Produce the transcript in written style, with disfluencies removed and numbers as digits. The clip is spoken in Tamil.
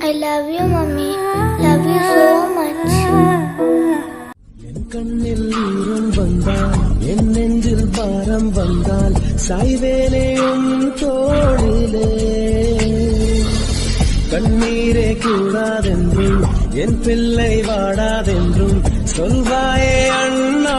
I love you, Mommy. Love you so much. என் கண்ணில் ஈரம் வந்தால் என் நெஞ்சில் பாரம் வந்தால் சாய்வேனே உன் தோளிலே கண்ணீரே கூடாதென்றும் என் பிள்ளை வாடாதென்றும் சொல்வாயே அண்ணா